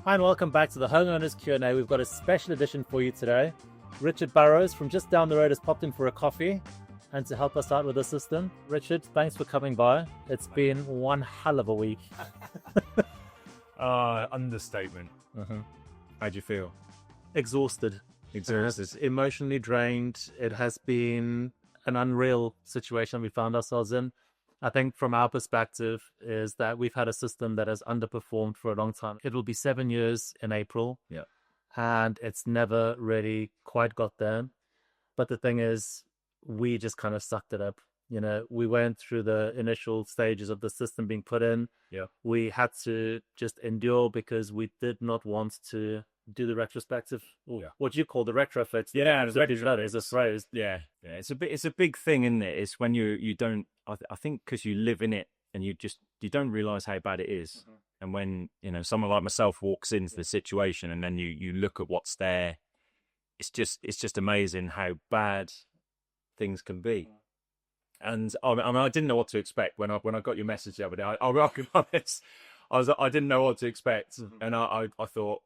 Hi and welcome back to the Homeowners Q&A. We've got a special edition for you today. Richard Burrows from just down the road has popped in for a coffee and to help us out with the system. Richard, thanks for coming by. It's been one hell of a week. Understatement. How'd you feel? Exhausted. Emotionally drained. It has been an unreal situation we found ourselves in. I think from our perspective is that we've had a system that has underperformed for a long time. It'll be 7 years in April. Yeah. And it's never really quite got there. But the thing is, we just kind of sucked it up. You know, we went through the initial stages of the system being put in. Yeah. We had to just endure because we did not want to do the retrospective, what you call the retrofit. Yeah, is a phrase. Yeah. It's a big thing, isn't it? It's when you don't. I think because you live in it and you don't realize how bad it is. And when someone like myself walks into the situation and then you look at what's there, it's just amazing how bad things can be. And I didn't know what to expect when I got your message the other day. I'll be honest, I didn't know what to expect, and I thought,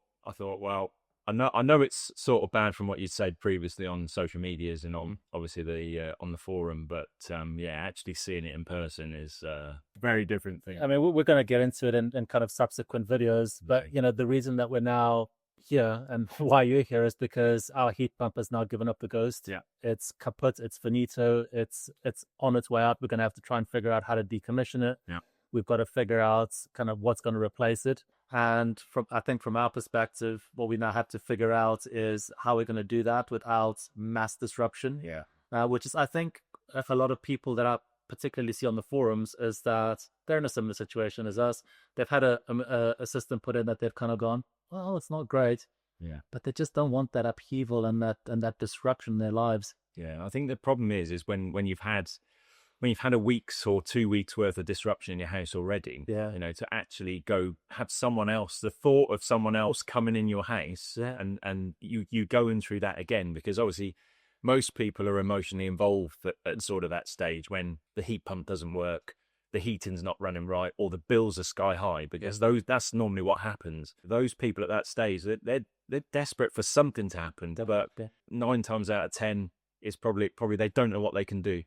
well, I know it's sort of bad from what you said previously on social medias and on obviously the on the forum, but actually seeing it in person is a very different thing. I mean, we're going to get into it in kind of subsequent videos, but the reason that we're now here and why you're here is because our heat pump has now given up the ghost. Yeah, it's kaput, it's finito, it's on its way out. We're going to have to try and figure out how to decommission it. Yeah, we've got to figure out kind of what's going to replace it. And I think from our perspective, what we now have to figure out is how we're going to do that without mass disruption. Yeah. Which is, I think, if a lot of people that I particularly see on the forums is that they're in a similar situation as us. They've had a system put in that they've kind of gone, well, it's not great. Yeah. But they just don't want that upheaval and that disruption in their lives. Yeah. I think the problem is when you've had a week's or 2 weeks worth of disruption in your house already, to actually go have the thought of someone else coming in your house and you going through that again, because obviously most people are emotionally involved at sort of that stage when the heat pump doesn't work, the heating's not running right, or the bills are sky high, because that's normally what happens. Those people at that stage, they're desperate for something to happen, but 9 times out of 10 is probably they don't know what they can do.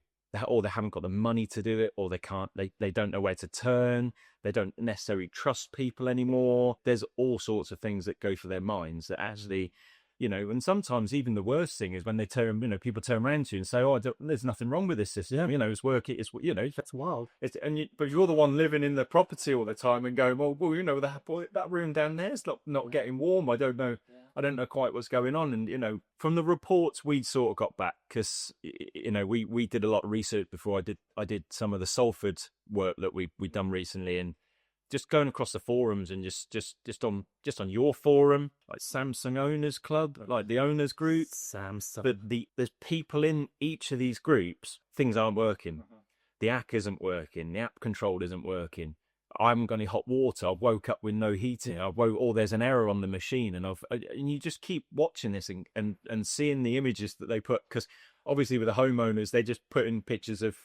Or they haven't got the money to do it, or they don't know where to turn. They don't necessarily trust people anymore. There's all sorts of things that go through their minds that actually, and sometimes even the worst thing is when they people turn around to you and say, "Oh, there's nothing wrong with this system. It's working. That's wild." But you're the one living in the property all the time and going, "Well, that room down there's not getting warm. I don't know." I don't know quite what's going on. And, from the reports we sort of got back, because, we did a lot of research before I did some of the Salford work that we'd done recently, and just going across the forums and just on your forum, like Samsung Owners Club, like the owners group, there's people in each of these groups, things aren't working. The app isn't working. The app control isn't working. I haven't got any hot water. I woke up with no heating. There's an error on the machine, and you just keep watching this and seeing the images that they put, because obviously with the homeowners they just put in pictures of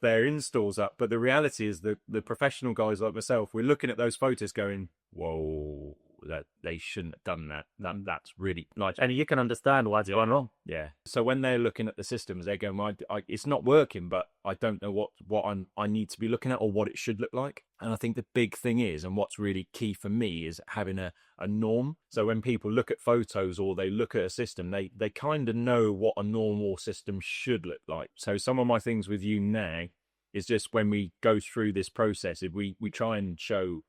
their installs up, but the reality is the professional guys like myself, we're looking at those photos going, whoa, that they shouldn't have done that. That's really nice, and you can understand why it's going wrong. Yeah. So when they're looking at the systems, they're going, it's not working, but I don't know what I need to be looking at or what it should look like. And I think the big thing is, and what's really key for me, is having a norm. So when people look at photos or they look at a system, they kind of know what a normal system should look like. So some of my things with you now is just when we go through this process, if we try and show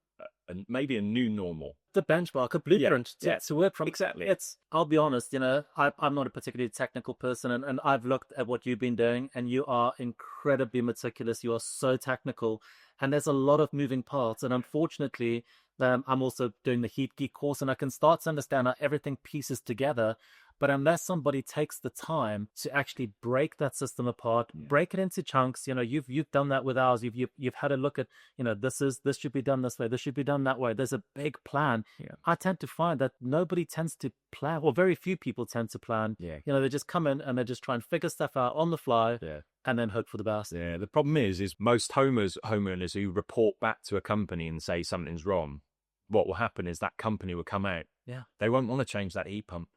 maybe a new normal, the benchmark, a blueprint to work from. Exactly. I'll be honest, I'm not a particularly technical person, and I've looked at what you've been doing, and you are incredibly meticulous. You are so technical, and there's a lot of moving parts. And unfortunately, I'm also doing the Heat Geek course, and I can start to understand how everything pieces together. But unless somebody takes the time to actually break that system apart, break it into chunks, you've done that with ours. You've had a look at, this should be done this way, this should be done that way. There's a big plan. Yeah. I tend to find that nobody tends to plan, or very few people tend to plan. Yeah. They just come in and they just try and figure stuff out on the fly. Yeah. And then hope for the best. Yeah. The problem is most homeowners who report back to a company and say something's wrong, what will happen is that company will come out. Yeah. They won't want to change that heat pump.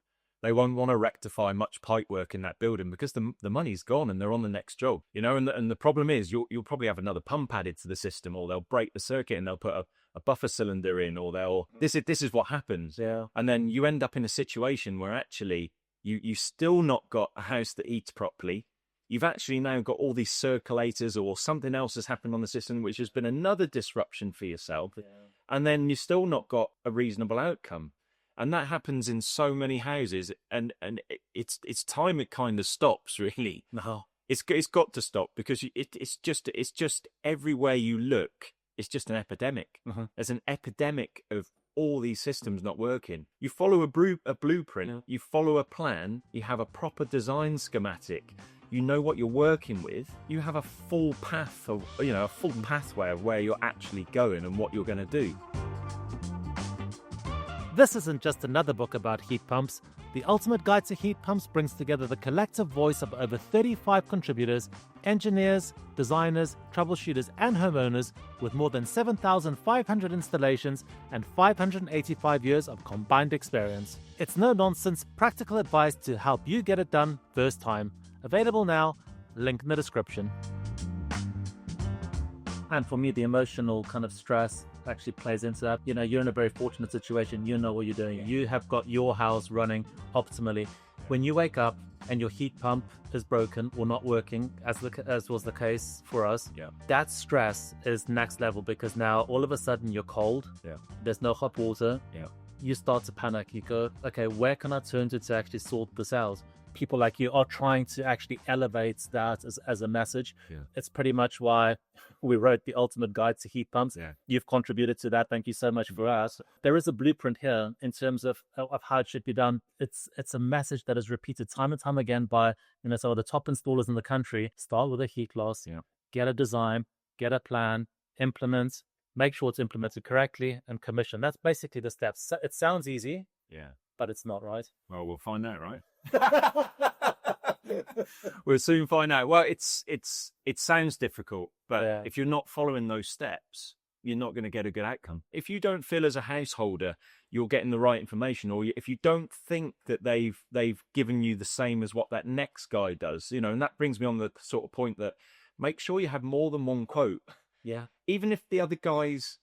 They won't want to rectify much pipe work in that building because the money's gone and they're on the next job, you know. And the problem is you'll probably have another pump added to the system, or they'll break the circuit and they'll put a buffer cylinder in, or they'll this is what happens. Yeah. And then you end up in a situation where actually you still not got a house that eats properly. You've actually now got all these circulators, or something else has happened on the system, which has been another disruption for yourself. Yeah. And then you still not got a reasonable outcome. And that happens in so many houses, and it's time it kind of stops. Really, no, it's got to stop, because it's just everywhere you look, it's just an epidemic. There's an epidemic of all these systems not working. You follow a blueprint, you follow a plan, you have a proper design schematic. You know what you're working with. You have a full path of, a full pathway of where you're actually going and what you're going to do. This isn't just another book about heat pumps. The Ultimate Guide to Heat Pumps brings together the collective voice of over 35 contributors, engineers, designers, troubleshooters, and homeowners with more than 7,500 installations and 585 years of combined experience. It's no-nonsense, practical advice to help you get it done first time. Available now, link in the description. And for me, the emotional kind of stress actually plays into that. You're in a very fortunate situation. You know what you're doing. You have got your house running optimally. When you wake up and your heat pump is broken or not working, as was the case for us, that stress is next level, because now all of a sudden you're cold. There's no hot water. You start to panic. You go, okay, where can I turn to actually sort this out? People like you are trying to actually elevate that as a message. It's pretty much why we wrote the Ultimate Guide to Heat Pumps. You've contributed to that. Thank you so much for us. There is a blueprint here in terms of how it should be done. It's a message that is repeated time and time again by some of the top installers in the country. Start with a heat loss, get a design, get a plan, implement, make sure it's implemented correctly, and commission. That's basically the steps. It sounds easy, but it's not, right? Well, we'll find out, right? We'll soon find out. Well, it sounds difficult, but if you're not following those steps, you're not going to get a good outcome. If you don't feel as a householder you're getting the right information, or if you don't think that they've given you the same as what that next guy does, and that brings me on the sort of point that make sure you have more than one quote. Even if the other guys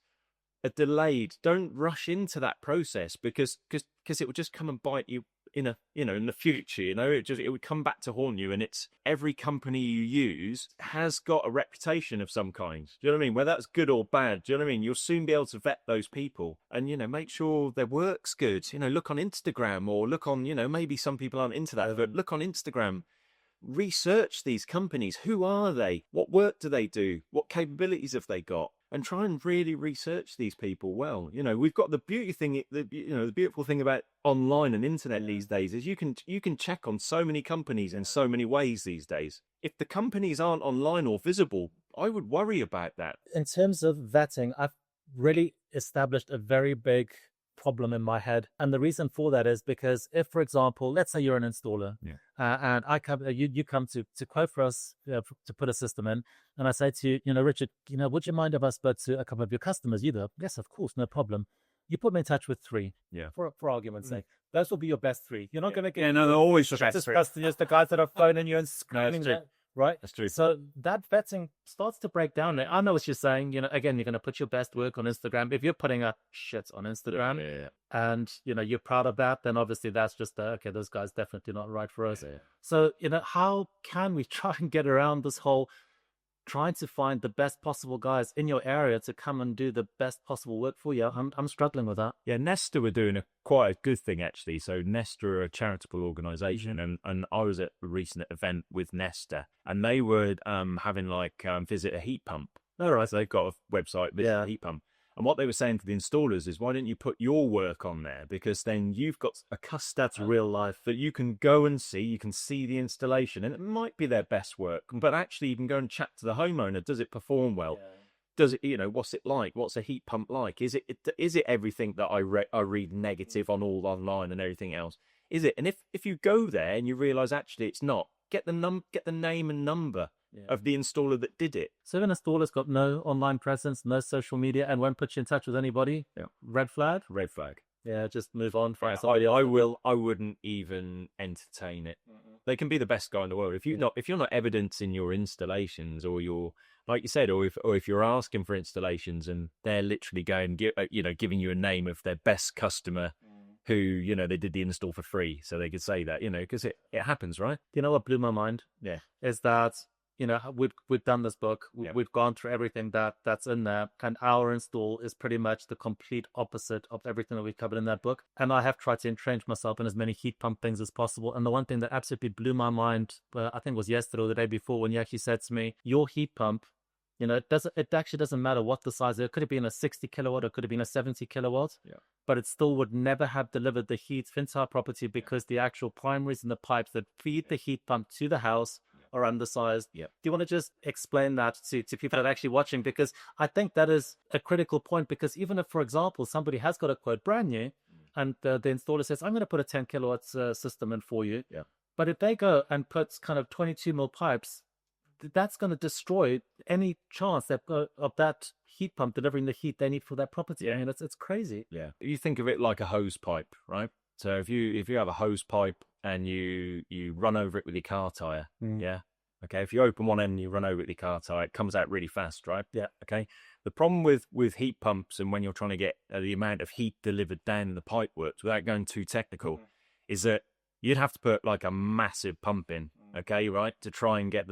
are delayed, don't rush into that process, because it will just come and bite you in the future. It would come back to haunt you. And it's every company you use has got a reputation of some kind. Do you know what I mean? Whether that's good or bad, do you know what I mean? You'll soon be able to vet those people and make sure their work's good. Look on Instagram, or look on, maybe some people aren't into that, but look on Instagram. Research these companies. Who are they? What work do they do? What capabilities have they got? And try and really research these people well. We've got the the beautiful thing about online and internet these days is you can check on so many companies in so many ways these days. If the companies aren't online or visible, I would worry about that. In terms of vetting, I've really established a very big problem in my head, and the reason for that is because if, for example, let's say you're an installer, and I come, you come to quote for us to put a system in, and I say to you, Richard, would you mind if I spoke to a couple of your customers? You go, yes, of course, no problem. You put me in touch with 3, for argument's sake. Those will be your best 3. You're not going to get they're always the best customers, the guys that are phoning you and screaming. No, right? That's true. So that vetting starts to break down. I know what you're saying. Again, you're going to put your best work on Instagram. If you're putting a shit on Instagram and, you're proud of that, then obviously that's just, okay, those guys definitely not right for us. So, how can we try and get around this whole trying to find the best possible guys in your area to come and do the best possible work for you? I'm struggling with that. Nesta were doing quite a good thing, actually. So Nesta are a charitable organisation, and I was at a recent event with Nesta, and they were having visit a heat pump. All right. So they've got a website, visit a heat pump. And what they were saying to the installers is, why don't you put your work on there? Because then you've got a that's real life that you can go and see. You can see the installation, and it might be their best work, but actually you can go and chat to the homeowner. Does it perform well? Does it, what's it like? What's a heat pump like? Is it everything that I read negative on all online and everything else? Is it? And if you go there and you realise actually it's not, get the name and number. of the installer that did it. So if an installer's got no online presence, no social media, and won't put you in touch with anybody, red flag? Red flag. Yeah, just move on. I wouldn't even entertain it. They can be the best guy in the world. If you're not evidencing your installations, or you're, like you said, or if you're asking for installations and they're literally giving you a name of their best customer who, they did the install for free, so they could say that, because it happens, right? You know what blew my mind? Yeah. Is that, we've done this book. We've gone through everything that's in there, and our install is pretty much the complete opposite of everything that we've covered in that book. And I have tried to entrench myself in as many heat pump things as possible. And the one thing that absolutely blew my mind, I think it was yesterday or the day before, when you actually said to me, your heat pump, it actually doesn't matter what the size is. It could have been a 60 kilowatt, or it could have been a 70 kilowatt, but it still would never have delivered the heat into our property, because the actual primaries and the pipes that feed the heat pump to the house are undersized. Do you want to just explain that to people that are actually watching? Because I think that is a critical point, because even if, for example, somebody has got a quote brand new and the installer says, I'm going to put a 10 kilowatts system in for you. But if they go and put kind of 22 mil pipes, that's going to destroy any chance of that heat pump delivering the heat they need for that property. I mean, it's crazy. Yeah. You think of it like a hose pipe, right? So if you have a hose pipe and you run over it with your car tire, okay. If you open one end and you run over it with your car tire, it comes out really fast, right? Yeah. Okay. The problem with heat pumps, and when you're trying to get the amount of heat delivered down the pipe works, without going too technical, is that you'd have to put like a massive pump in, okay, right, to try and get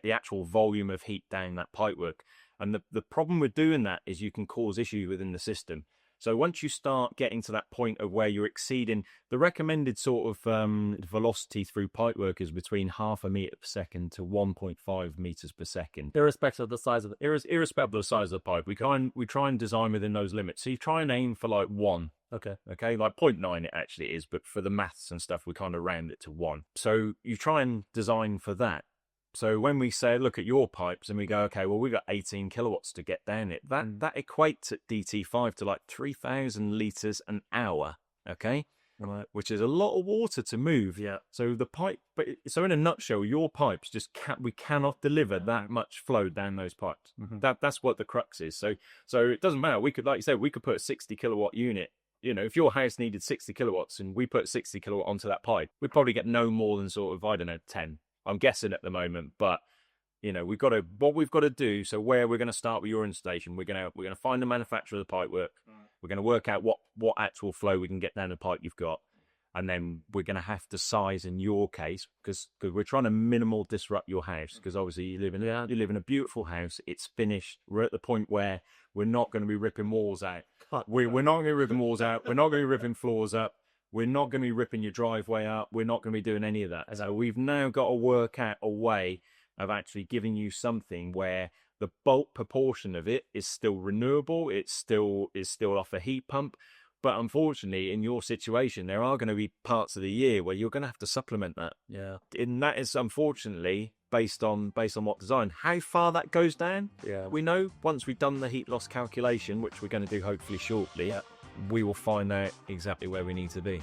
the actual volume of heat down that pipework. And the problem with doing that is you can cause issues within the system. So once you start getting to that point of where you're exceeding the recommended sort of velocity through pipework is between 0.5 meter per second to 1.5 meters per second, irrespective of the size of it. Irrespective of the size of the pipe, we try and design within those limits. So you try and aim for like 1. Okay, like 0.9 it actually is, but for the maths and stuff, we kind of round it to 1. So you try and design for that. So when we say, look at your pipes, and we go, okay, well, we've got 18 kilowatts to get down it. That equates at DT5 to like 3,000 litres an hour, okay? Right. Which is a lot of water to move. Yeah. So the pipe, so in a nutshell, your pipes we cannot deliver that much flow down those pipes. That's what the crux is. So it doesn't matter. We could, like you said, we could put a 60 kilowatt unit. If your house needed 60 kilowatts and we put 60 kilowatt onto that pipe, we'd probably get no more than sort of, 10. I'm guessing at the moment, but we've got to do. So where we're going to start with your installation, we're going to find the manufacturer of the pipe work. We're going to work out what actual flow we can get down the pipe you've got, and then we're going to have to size in your case because we're trying to minimal disrupt your house, because obviously you live in a beautiful house. It's finished. We're at the point where we're not going to be ripping walls out. We're not going to be ripping walls out. We're not going to be ripping floors up. We're not going to be ripping your driveway up. We're not going to be doing any of that. So we've now got to work out a way of actually giving you something where the bulk proportion of it is still renewable. It still off a heat pump. But unfortunately, in your situation, there are going to be parts of the year where you're going to have to supplement that. Yeah. And that is unfortunately based on what design. How far that goes down, we know once we've done the heat loss calculation, which we're going to do hopefully shortly. We will find out exactly where we need to be.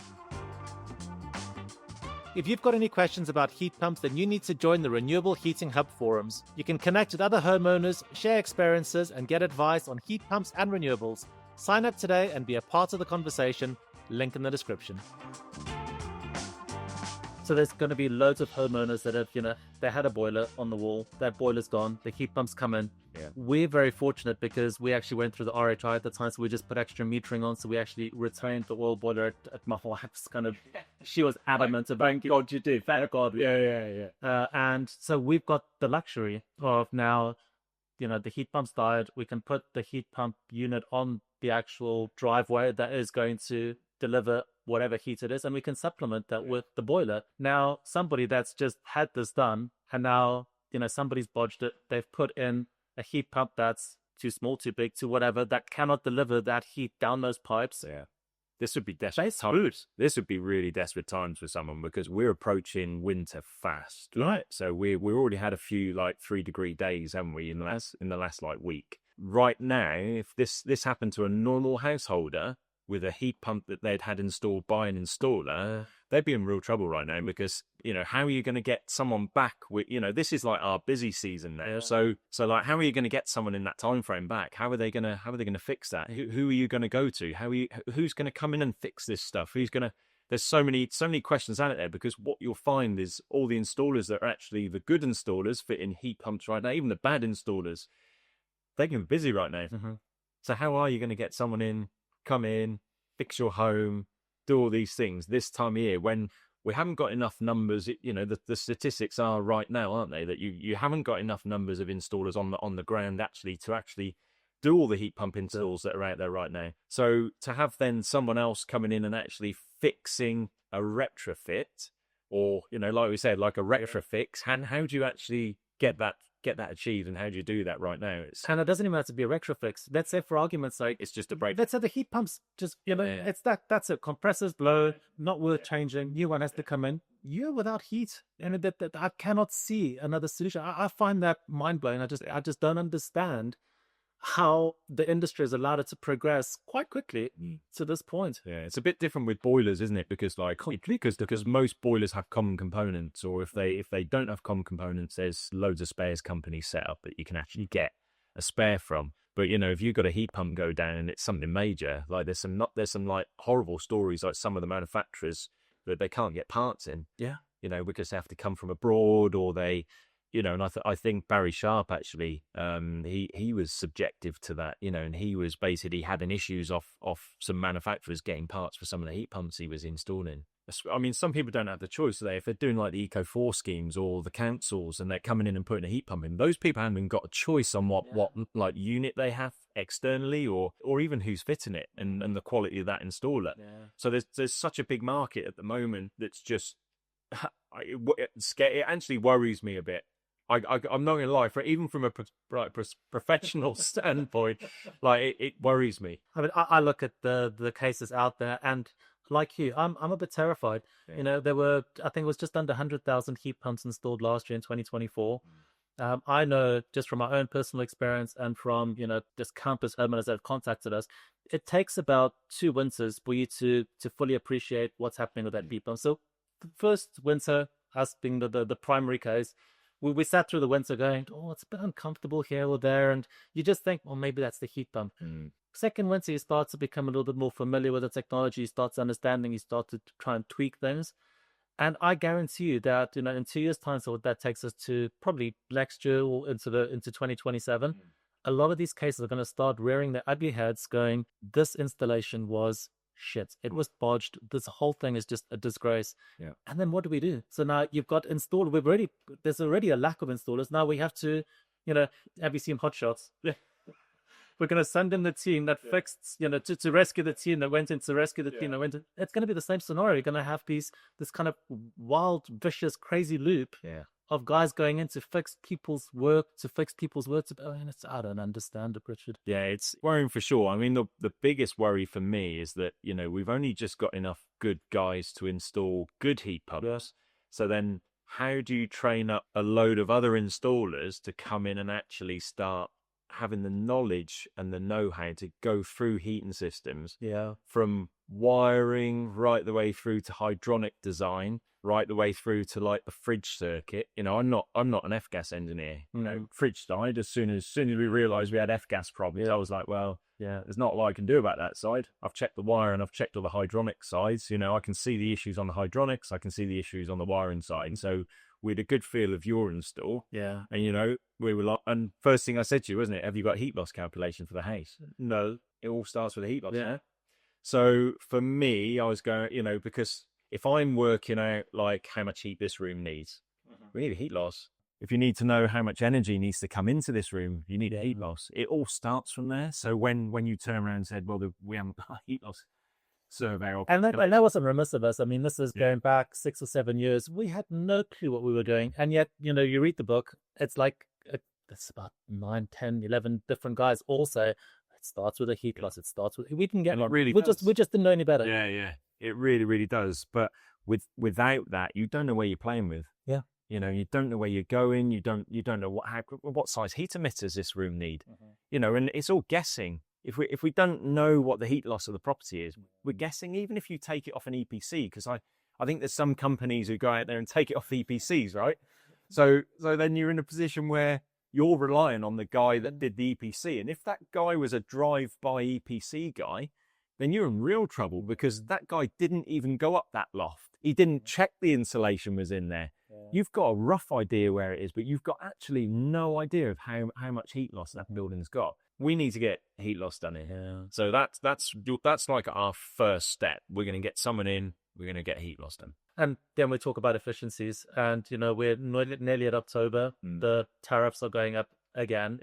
If you've got any questions about heat pumps, then you need to join the Renewable Heating Hub forums. You can connect with other homeowners, share experiences, and get advice on heat pumps and renewables. Sign up today and be a part of the conversation. Link in the description. So there's going to be loads of homeowners that have, they had a boiler on the wall. That boiler's gone. The heat pumps come in. Yeah. We're very fortunate because we actually went through the RHI at the time, so we just put extra metering on. So we actually retained the oil boiler at my wife's she was adamant about, thank God you do, thank God. Yeah. And so we've got the luxury of now, the heat pump's died. We can put the heat pump unit on the actual driveway that is going to deliver whatever heat it is, and we can supplement that with the boiler. Now, somebody that's just had this done, and now, somebody's bodged it. They've put in a heat pump that's too small, too big, too whatever, that cannot deliver that heat down those pipes. Yeah. This would be desperate times. This would be really desperate times for someone, because we're approaching winter fast. Right. So we already had a few 3-degree days, haven't we, in the last week. Right now, if this happened to a normal householder, with a heat pump that they'd had installed by an installer, they'd be in real trouble right now because, how are you going to get someone back with, this is like our busy season now. Yeah. So like, how are you going to get someone in that time frame back? How are they going to fix that? Who are you going to go to? Who's going to come in and fix this stuff? There's so many questions out there, because what you'll find is all the installers that are actually the good installers fitting heat pumps right now, even the bad installers, they're getting busy right now. Mm-hmm. So how are you going to get someone come in, fix your home, do all these things this time of year when we haven't got enough numbers? The statistics are right now, aren't they, that you haven't got enough numbers of installers on the ground to do all the heat pump installs that are out there right now. So to have then someone else coming in and actually fixing a retrofit, or like we said, like a retrofix, and how do you actually get that achieved, and how do you do that right now? And it doesn't even have to be a retrofix. Let's say, for argument's sake, it's just a break. let's say the heat pumps just, it's that's it. Compressors blow, not worth changing. New one has to come in. You're without heat, and that I cannot see another solution. I find that mind blowing. I just don't understand how the industry has allowed it to progress quite quickly to this point. Yeah, it's a bit different with boilers, isn't it? Because because most boilers have common components, or if they don't have common components, there's loads of spares companies set up that you can actually get a spare from. But if you've got a heat pump go down and it's something major, like there's some like horrible stories, like some of the manufacturers that they can't get parts in. Yeah. Because they have to come from abroad, or they and I think Barry Sharp actually, he was subjective to that, and he was basically having issues off some manufacturers getting parts for some of the heat pumps he was installing. I mean, some people don't have the choice today. If they're doing like the Eco4 schemes or the councils and they're coming in and putting a heat pump in, those people haven't got a choice on what like unit they have externally, or even who's fitting it, and the quality of that installer. Yeah. So there's such a big market at the moment that's just, it actually worries me a bit. I'm not going to lie, even from a professional standpoint, like it worries me. I mean, I look at the cases out there, and like you, I'm a bit terrified. Yeah. There were, I think it was just under 100,000 heat pumps installed last year in 2024. I know just from my own personal experience and from, just countless homeowners that have contacted us, it takes about 2 winters for you to fully appreciate what's happening with that heat pump. So the first winter, us being the primary case, we sat through the winter going, oh, it's a bit uncomfortable here or there. And you just think, well, maybe that's the heat pump. Second winter, you start to become a little bit more familiar with the technology. You start to understanding. You start to try and tweak things. And I guarantee you that, in 2 years' time, so that takes us to probably next year or into 2027, a lot of these cases are going to start rearing their ugly heads going, this installation was shit. It was bodged. This whole thing is just a disgrace. Yeah. And then what do we do? So now you've got installed. There's already a lack of installers. Now we have to, have you seen Hot Shots? Yeah. We're going to send in the team that fixed, to rescue the team that went in, to rescue the team that went in. It's going to be the same scenario. You're going to have this kind of wild, vicious, crazy loop of guys going in to fix people's work. I don't understand it, Richard. Yeah, it's worrying for sure. I mean, the biggest worry for me is that, we've only just got enough good guys to install good heat pumps. Yes. So then how do you train up a load of other installers to come in and actually start having the knowledge and the know-how to go through heating systems, from wiring right the way through to hydronic design, right the way through to like the fridge circuit? I'm not an F-gas engineer. Fridge side, as soon as we realized we had F-gas problems, I was like, well, there's not a lot I can do about that side. I've checked the wire and I've checked all the hydronic sides. I can see the issues on the hydronics, I can see the issues on the wiring side. So we had a good feel of your install. Yeah. And, we were like, and first thing I said to you, wasn't it, have you got heat loss calculation for the house? No. It all starts with a heat loss. Yeah. So for me, I was going, because if I'm working out like how much heat this room needs, we need a heat loss. If you need to know how much energy needs to come into this room, you need a heat loss. It all starts from there. So when you turn around and said, well, we haven't got a heat loss survey. And that wasn't remiss of us. I mean, this is going back 6 or 7 years. We had no clue what we were doing. And yet, you read the book, it's like, it's about 9, 10, 11 different guys all say, it starts with a heat loss. It starts with, we didn't get, really we just didn't know any better. Yeah. It really, really does. But without that, you don't know where you're playing with. Yeah. You don't know where you're going. You don't know what size heat emitters this room need. And it's all guessing. if we don't know what the heat loss of the property is, we're guessing. Even if you take it off an EPC, because I think there's some companies who go out there and take it off the EPCs, right? So then you're in a position where you're relying on the guy that did the EPC, and if that guy was a drive-by EPC guy, then you're in real trouble, because that guy didn't even go up that loft. He didn't check the insulation was in there. You've got a rough idea where it is, but you've got actually no idea of how much heat loss that building's got. We need to get heat loss done here. Yeah. So that's like our first step. We're going to get someone in. We're going to get heat loss done. And then we talk about efficiencies, and we're nearly at October. The tariffs are going up again,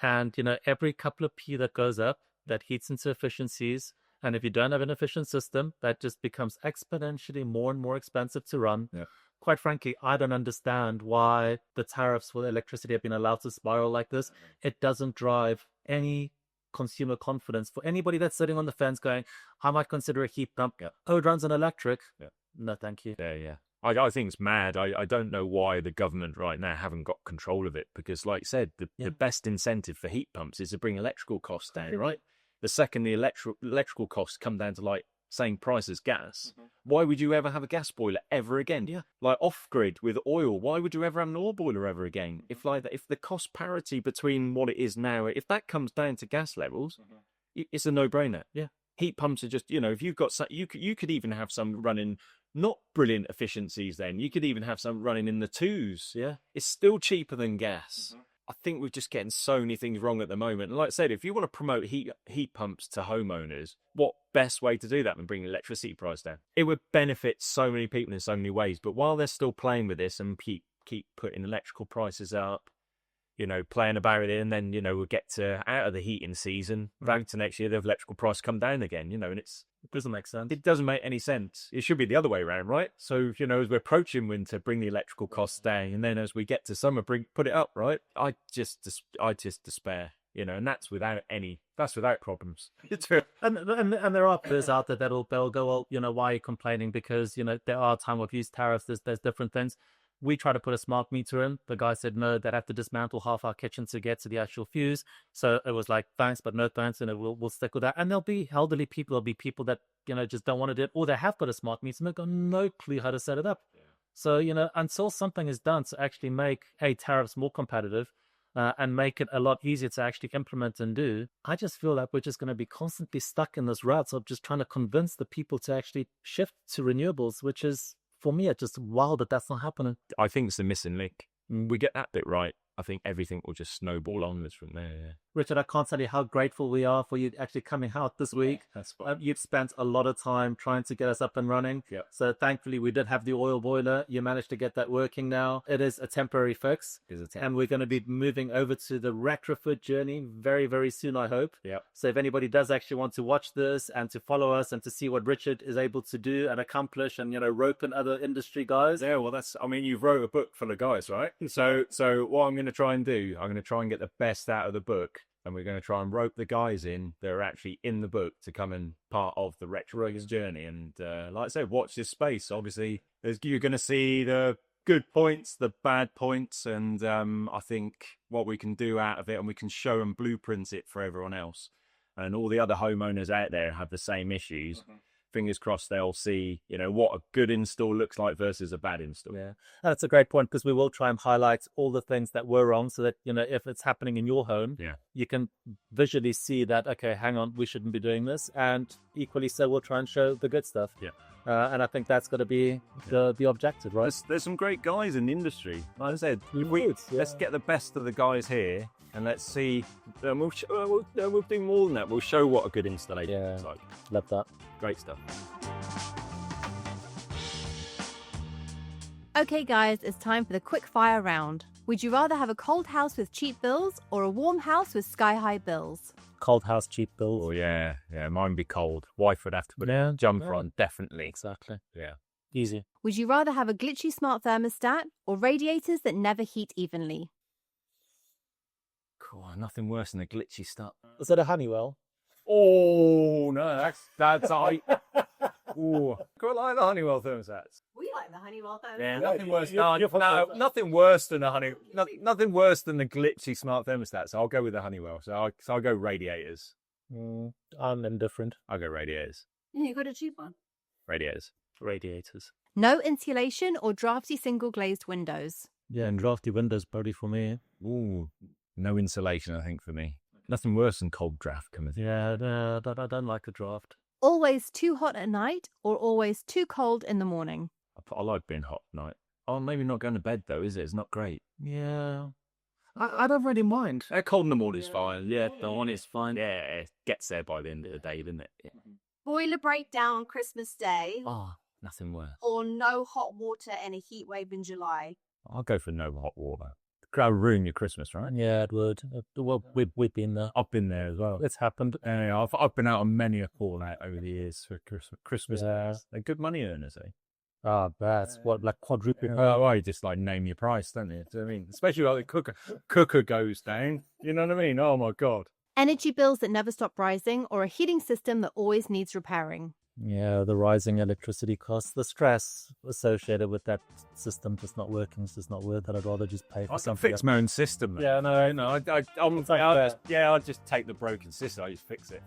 and every couple of p that goes up, that heats into efficiencies. And if you don't have an efficient system, that just becomes exponentially more and more expensive to run. Yeah. Quite frankly, I don't understand why the tariffs for electricity have been allowed to spiral like this. It doesn't drive any consumer confidence for anybody that's sitting on the fence going, I might consider a heat pump. Oh, it runs on electric. No, thank you. Yeah. I think it's mad. I don't know why the government right now haven't got control of it, because like I said, the best incentive for heat pumps is to bring electrical costs down, right? The second the electrical costs come down to like same price as gas, why would you ever have a gas boiler ever again? Like off grid with oil, why would you ever have an oil boiler ever again? If the cost parity between what it is now, if that comes down to gas levels, it's a no-brainer. Heat pumps are just, if you've got some, you could even have some running not brilliant efficiencies. Then you could even have some running in the twos. It's still cheaper than gas. I think we're just getting so many things wrong at the moment. And like I said, if you want to promote heat pumps to homeowners, what best way to do that than bring the electricity price down? It would benefit so many people in so many ways. But while they're still playing with this and keep putting electrical prices up, playing about it, and then, we'll get to out of the heating season, back to next year, the electrical price come down again, and it doesn't make sense. It doesn't make any sense. It should be the other way around, right? So, as we're approaching winter, bring the electrical costs down, and then as we get to summer, put it up, right? I just despair, and that's without problems. And there are peers out there they'll go, well, why are you complaining? Because, there are time of use tariffs, there's different things. We tried to put a smart meter in. The guy said, no, they'd have to dismantle half our kitchen to get to the actual fuse. So it was like, thanks, but no thanks. And we'll stick with that. And there'll be elderly people. There'll be people that, just don't want to do it. Or they have got a smart meter and they've got no clue how to set it up. So, until something is done to actually make tariffs more competitive and make it a lot easier to actually implement and do, I just feel like we're just going to be constantly stuck in this route of just trying to convince the people to actually shift to renewables, which is, for me, it's just wild that that's not happening. I think it's the missing link. We get that bit right, I think everything will just snowball onwards from there. Richard, I can't tell you how grateful we are for you actually coming out this week. That's fine. You've spent a lot of time trying to get us up and running. Yep. So thankfully, we did have the oil boiler. You managed to get that working now. It is a temporary fix. And we're going to be moving over to the retrofit journey very, very soon, I hope. Yep. So if anybody does actually want to watch this and to follow us and to see what Richard is able to do and accomplish and, rope in other industry guys. Yeah, well, you've wrote a book full of guys, right? So what I'm going to try and do, I'm going to try and get the best out of the book. And we're going to try and rope the guys in that are actually in the book to come and part of the retrofit journey. And like I said, watch this space. Obviously, you're going to see the good points, the bad points, and I think what we can do out of it, and we can show and blueprint it for everyone else. And all the other homeowners out there have the same issues. Mm-hmm. Fingers crossed they'll see, what a good install looks like versus a bad install. Yeah, that's a great point, because we will try and highlight all the things that were wrong so that, if it's happening in your home, you can visually see that, okay, hang on, we shouldn't be doing this. And equally so, we'll try and show the good stuff. Yeah. And I think that's got to be the objective, right? There's some great guys in the industry. Like I said, let's get the best of the guys here, and let's see. We'll do more than that. We'll show what a good installation looks like. Love that. Great stuff. Okay, guys, it's time for the quick fire round. Would you rather have a cold house with cheap bills or a warm house with sky-high bills? Cold house, cheap bills. Oh, yeah. Mine be cold. Wife would have to put a jumper on, definitely. Exactly. Yeah. Easy. Would you rather have a glitchy smart thermostat or radiators that never heat evenly? Cool. Nothing worse than a glitchy stuff. Was it a Honeywell? Oh, no, that's I. Ooh, quite like the Honeywell thermostats. We like the Honeywell thermostats. Yeah, nothing worse. Nothing worse than nothing worse than the glitchy smart thermostats. So I'll go with the Honeywell. So I'll go radiators. I'm indifferent. I'll go radiators. Yeah, you got a cheap one. Radiators. Radiators. No insulation or drafty single glazed windows. Yeah, and drafty windows probably for me. Ooh, no insulation, I think, for me. Nothing worse than cold draft coming through. Yeah, no, I don't like the draft. Always too hot at night or always too cold in the morning. I like being hot at night. Oh, maybe not going to bed, though, is it? It's not great. Yeah. I don't really mind. Cold in the morning is fine. Yeah, the one is fine. Yeah, it gets there by the end of the day, doesn't it? Yeah. Boiler breakdown on Christmas Day, Oh, nothing worse. or no hot water and a heat wave in July. I'll go for no hot water. That'll ruin your Christmas, right? Yeah, it would. Well, we've been there. I've been there as well. It's happened. Yeah, I've been out on many a call out over the years for Christmas. Yeah. They're good money earners, eh? Ah, that's what, like quadruple. Well, you just like name your price, don't you? Do you know what I mean? Especially like the cooker goes down. You know what I mean? Oh my God. Energy bills that never stop rising or a heating system that always needs repairing. Yeah, the rising electricity costs, the stress associated with that system just not working. It's just not worth it. I'd rather just pay for I can something. fix my own system. Mate. Yeah, no. I'll just take the broken system. I just fix it.